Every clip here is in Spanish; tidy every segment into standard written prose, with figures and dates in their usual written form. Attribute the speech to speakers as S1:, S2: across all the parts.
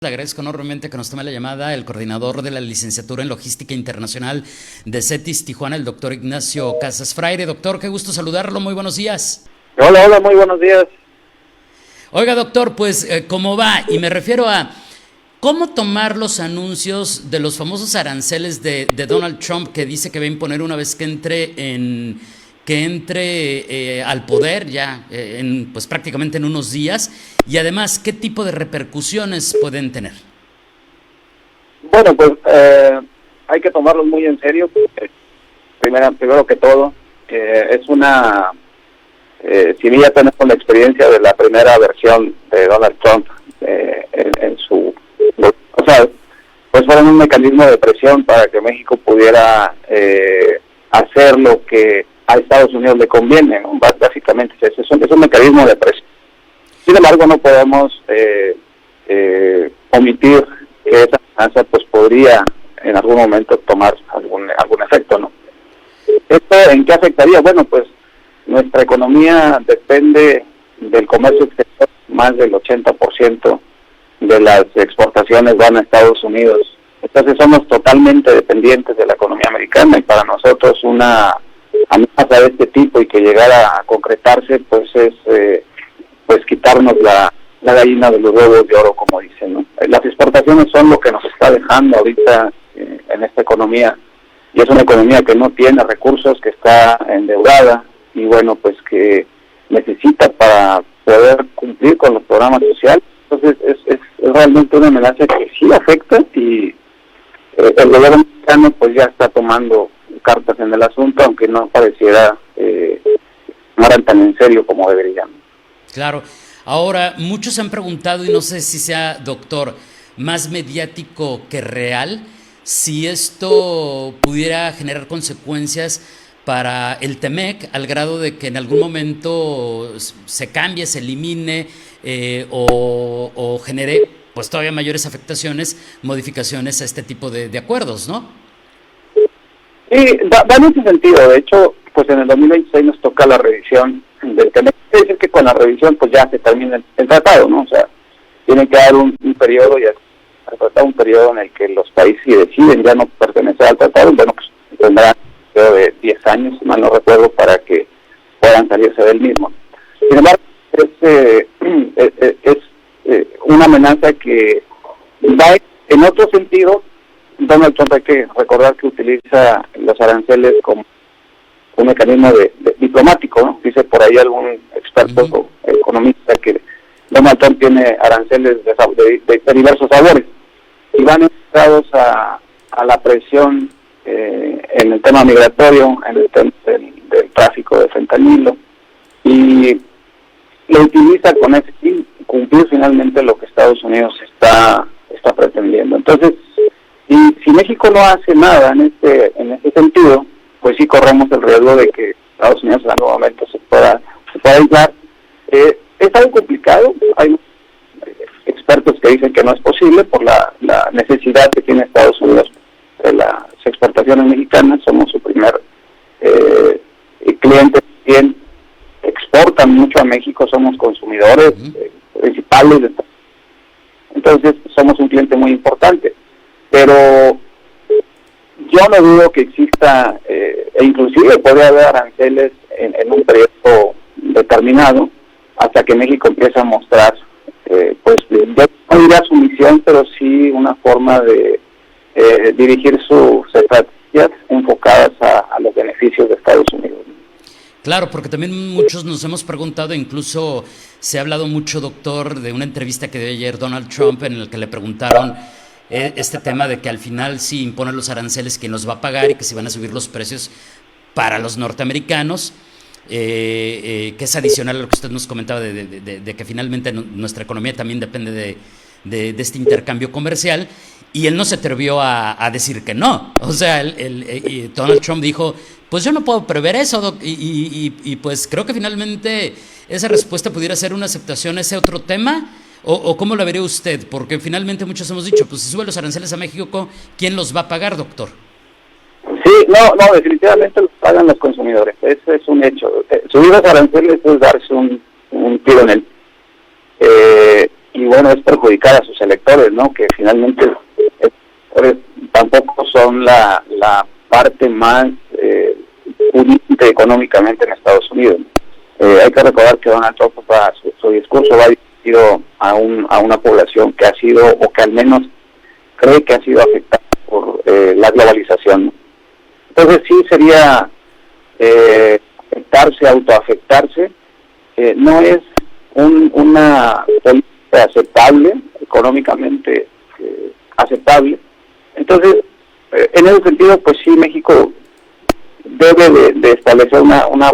S1: Le agradezco enormemente que nos tome la llamada el coordinador de la licenciatura en Logística Internacional de CETIS Tijuana, el doctor Ignacio Casas Fraire. Doctor, qué gusto saludarlo, muy buenos días.
S2: Hola, muy buenos días.
S1: Oiga, doctor, pues, ¿cómo va? Y me refiero a cómo tomar los anuncios de los famosos aranceles de Donald Trump, que dice que va a imponer una vez que entre al poder ya pues prácticamente en unos días, y además qué tipo de repercusiones pueden tener.
S2: Bueno, pues hay que tomarlos muy en serio. Primero que todo, es una si bien ya tenemos la experiencia de la primera versión de Donald Trump en su, o sea, pues fueron un mecanismo de presión para que México pudiera hacer lo que a Estados Unidos le conviene, ¿no? Básicamente es un mecanismo de presión. Sin embargo, no podemos omitir que esa amenaza pues podría en algún momento tomar algún efecto, ¿no? ¿Esto en qué afectaría? Bueno, pues nuestra economía depende del comercio exterior. Más del 80% de las exportaciones van a Estados Unidos. Entonces somos totalmente dependientes de la economía americana, y para nosotros una amenaza de este tipo y que llegara a concretarse, pues es pues quitarnos la gallina de los huevos de oro, como dicen, ¿no? Las exportaciones son lo que nos está dejando ahorita en esta economía, y es una economía que no tiene recursos, que está endeudada, y bueno, pues que necesita para poder cumplir con los programas sociales. Entonces es realmente una amenaza que sí afecta, y el gobierno mexicano pues ya está tomando cartas en el asunto, aunque no pareciera tomaran tan en serio como deberían.
S1: Claro. Ahora, muchos han preguntado, y no sé si sea, doctor, más mediático que real, si esto pudiera generar consecuencias para el TEMEC, al grado de que en algún momento se cambie, se elimine o genere pues todavía mayores afectaciones, modificaciones a este tipo de acuerdos, ¿no?
S2: Sí, va en ese sentido. De hecho, pues en el 2026 nos toca la revisión del TEMEC. Es decir, que con la revisión pues ya se termina el tratado, ¿no? O sea, tiene que dar un periodo, y un periodo en el que los países, si deciden ya no pertenecer al tratado, bueno, pues tendrán un periodo de 10 años, si mal no recuerdo, para que puedan salirse del mismo. Sin embargo, es una amenaza que va en otro sentido. Donald Trump, hay que recordar que utiliza los aranceles como un mecanismo de diplomático, ¿no? Dice por ahí algún experto o economista que Donald Trump tiene aranceles de diversos sabores, y van enfocados a la presión en el tema migratorio, en el tema del tráfico de fentanilo, y lo utiliza con ese fin, cumplir finalmente lo que Estados Unidos está pretendiendo. Entonces, si México no hace nada en ese sentido, pues sí corremos el riesgo de que Estados Unidos en algún momento se pueda aislar. Es algo complicado. Hay expertos que dicen que no es posible por la necesidad que tiene Estados Unidos de las exportaciones mexicanas. Somos su primer cliente. Bien, exportan mucho a México, somos consumidores principales. Entonces somos un cliente muy importante. Pero yo no dudo que exista, e inclusive podría haber aranceles en un periodo determinado, hasta que México empiece a mostrar, pues, no diría sumisión, pero sí una forma de dirigir sus estrategias enfocadas a los beneficios de Estados Unidos.
S1: Claro, porque también muchos nos hemos preguntado, incluso se ha hablado mucho, doctor, de una entrevista que dio ayer Donald Trump, en la que le preguntaron este tema de que al final si imponen los aranceles, ¿quién los va a pagar? Y que se van a subir los precios para los norteamericanos, que es adicional a lo que usted nos comentaba de que finalmente nuestra economía también depende de este intercambio comercial, y él no se atrevió a decir que no. O sea, Donald Trump dijo, pues yo no puedo prever eso, Doc, y pues creo que finalmente esa respuesta pudiera ser una aceptación a ese otro tema. ¿O cómo lo vería usted? Porque finalmente muchos hemos dicho, pues si suben los aranceles a México, ¿quién los va a pagar, doctor?
S2: Sí, no, definitivamente los pagan los consumidores. Eso es un hecho. Subir los aranceles es darse un tiro en el y bueno, es perjudicar a sus electores, ¿no? Que finalmente tampoco son la parte más pudiente económicamente en Estados Unidos. Hay que recordar que Donald Trump, su discurso va dirigido a una población que ha sido, o que al menos cree que ha sido afectada por la globalización, ¿no? Entonces sí sería afectarse, autoafectarse, no es una política aceptable, económicamente aceptable. Entonces, en ese sentido, pues sí, México debe de establecer una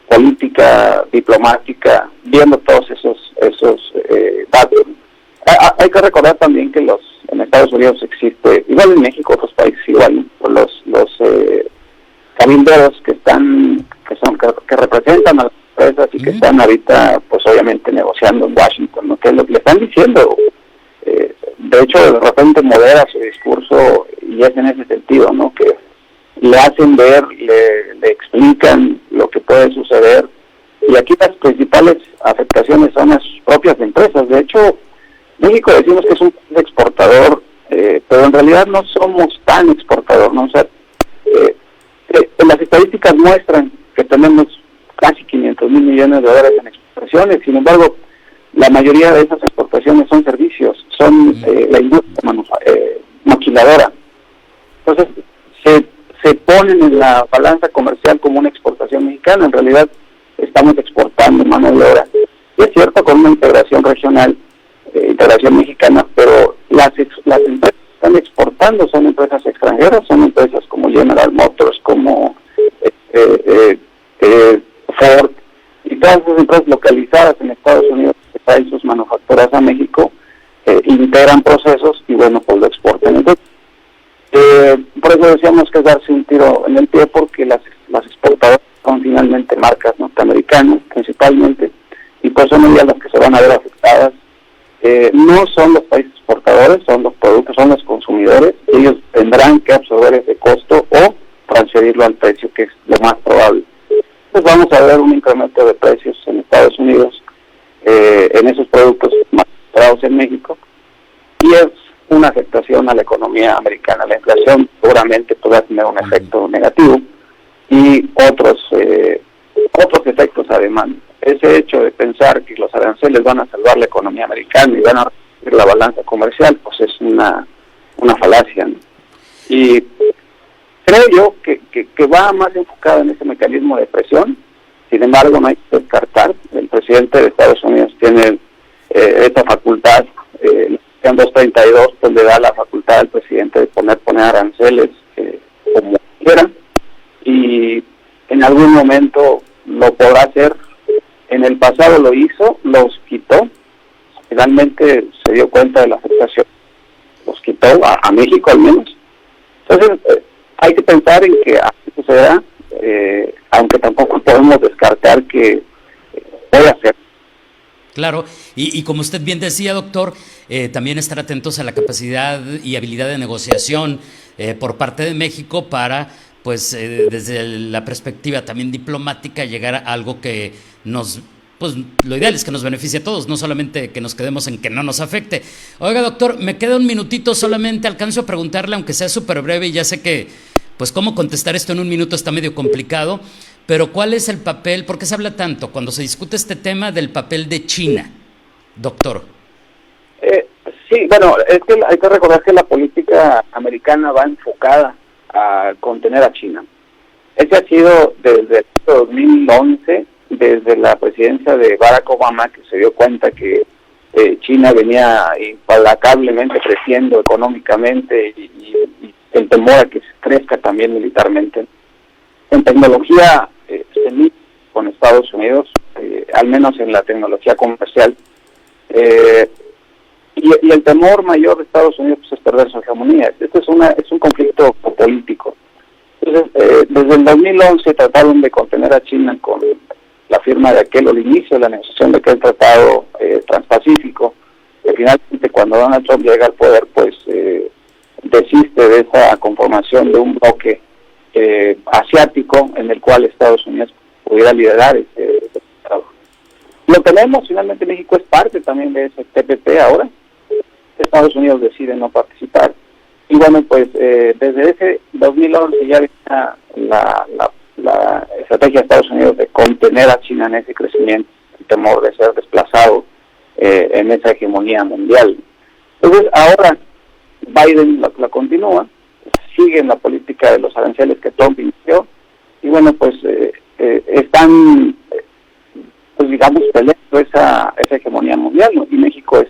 S2: política diplomática viendo todos esos datos. Hay que recordar también que en Estados Unidos existe, igual en México, otros países igual, los cabilderos que representan a las empresas y que están ahorita, pues obviamente negociando en Washington, ¿no? Que es lo que le están diciendo. De hecho, de repente modera su discurso y es en ese sentido, ¿no? Que le hacen ver, le explican lo que puede suceder, y aquí las principales afectaciones son las propias empresas. De hecho, México decimos que es un país exportador, pero en realidad no somos tan exportador, ¿no? O sea, las estadísticas muestran que tenemos casi 500 mil millones de dólares en exportaciones. Sin embargo, la mayoría de esas exportaciones son servicios, son la industria maquiladora. Entonces, se ponen en la balanza comercial como una exportación mexicana. En realidad, estamos exportando mano de obra. Y es cierto, con una integración regional, integración mexicana, pero las empresas que están exportando son empresas extranjeras, son empresas como General Motors, como Ford, y todas esas empresas localizadas en Estados Unidos que traen sus manufacturas a México, integran procesos y bueno, pues lo exportan. Entonces, por eso decíamos que es darse un tiro en el pie, porque las exportadoras son finalmente marcas norteamericanas principalmente, y pues son ellas las que se van a ver afectadas. No son los países exportadores, son los productos, son los consumidores. Ellos tendrán que absorber ese costo o transferirlo al precio, que es lo más probable. Entonces vamos a ver un incremento de precios en Estados Unidos en esos productos manufacturados en México, y es una afectación a la economía americana. La inflación seguramente podrá tener un efecto negativo y otros efectos además. Ese hecho de pensar que los aranceles van a salvar la economía americana y van a reducir la balanza comercial, pues es una falacia, ¿no? Y creo yo que va más enfocado en ese mecanismo de presión. Sin embargo, no hay que descartar, el presidente de Estados Unidos tiene esta facultad, en 232, pues le da la facultad al presidente de poner aranceles como quiera, y en algún momento lo podrá hacer. En el pasado lo hizo, los quitó, finalmente se dio cuenta de la afectación, los quitó, a México al menos. Entonces, hay que pensar en que así sucederá, aunque tampoco podemos descartar que pueda ser.
S1: Claro, y como usted bien decía, doctor, también estar atentos a la capacidad y habilidad de negociación por parte de México para, pues, desde la perspectiva también diplomática, llegar a algo que pues lo ideal es que nos beneficie a todos, no solamente que nos quedemos en que no nos afecte. Oiga, doctor, me queda un minutito solamente, alcanzo a preguntarle, aunque sea súper breve, y ya sé que, pues, cómo contestar esto en un minuto está medio complicado, pero ¿cuál es el papel? ¿Por qué se habla tanto cuando se discute este tema del papel de China, doctor?
S2: Sí, bueno, es que hay que recordar que la política americana va enfocada a contener a China. Ese ha sido desde el 2011, desde la presidencia de Barack Obama, que se dio cuenta que China venía implacablemente creciendo económicamente y el temor a que crezca también militarmente. En tecnología se mide con Estados Unidos, al menos en la tecnología comercial, y el temor mayor de Estados Unidos, pues, es perder su hegemonía. Este es un conflicto político. Entonces, desde el 2011 trataron de contener a China con la firma de el inicio de la negociación de aquel tratado transpacífico, que finalmente, cuando Donald Trump llega al poder, pues desiste de esa conformación de un bloque asiático en el cual Estados Unidos pudiera liderar ese tratado. Lo tenemos, finalmente México es parte también de ese TPP ahora. Estados Unidos decide no participar. Y bueno, pues desde ese 2011 ya venía la estrategia de Estados Unidos de contener a China en ese crecimiento, el temor de ser desplazado en esa hegemonía mundial. Entonces ahora Biden la continúa, sigue en la política de los aranceles que Trump inició, y bueno, pues están, pues digamos, peleando esa hegemonía mundial, ¿no? Y México es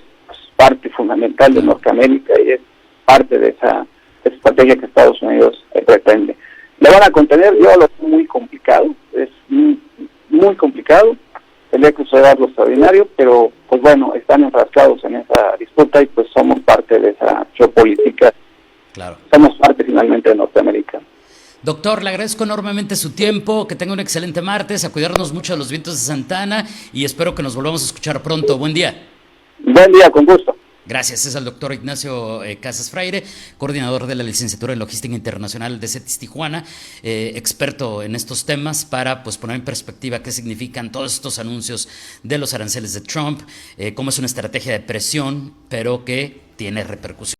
S2: parte fundamental de Norteamérica y es parte de esa estrategia que Estados Unidos pretende. ¿La van a contener? Yo lo veo muy complicado, es muy complicado, tendría que suceder algo extraordinario, pero pues bueno, están enfrascados en esa disputa y pues somos parte de esa geopolítica.
S1: Claro.
S2: Somos parte finalmente de Norteamérica.
S1: Doctor, le agradezco enormemente su tiempo, que tenga un excelente martes, a cuidarnos mucho de los vientos de Santa Ana y espero que nos volvamos a escuchar pronto. Buen día.
S2: Buen día, con gusto.
S1: Gracias, es el doctor Ignacio Casas Freire, coordinador de la licenciatura en Logística Internacional de CETIS Tijuana, experto en estos temas para pues poner en perspectiva qué significan todos estos anuncios de los aranceles de Trump, cómo es una estrategia de presión, pero que tiene repercusiones.